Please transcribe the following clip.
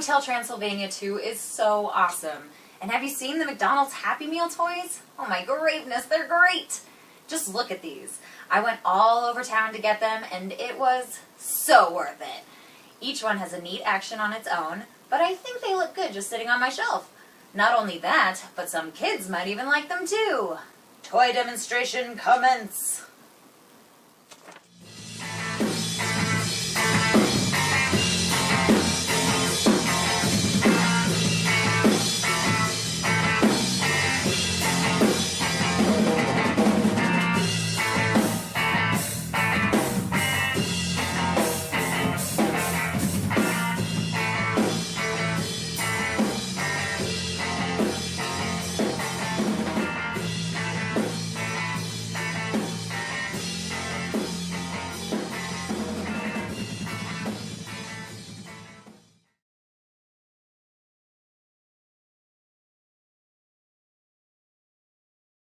Hotel Transylvania 2 is so awesome. And have you seen the McDonald's Happy Meal toys? Oh my graveness, they're great! Just look at these. I went all over town to get them, and it was so worth it. Each one has a neat action on its own, but I think they look good just sitting on my shelf. Not only that, but some kids might even like them too. Toy demonstration commence!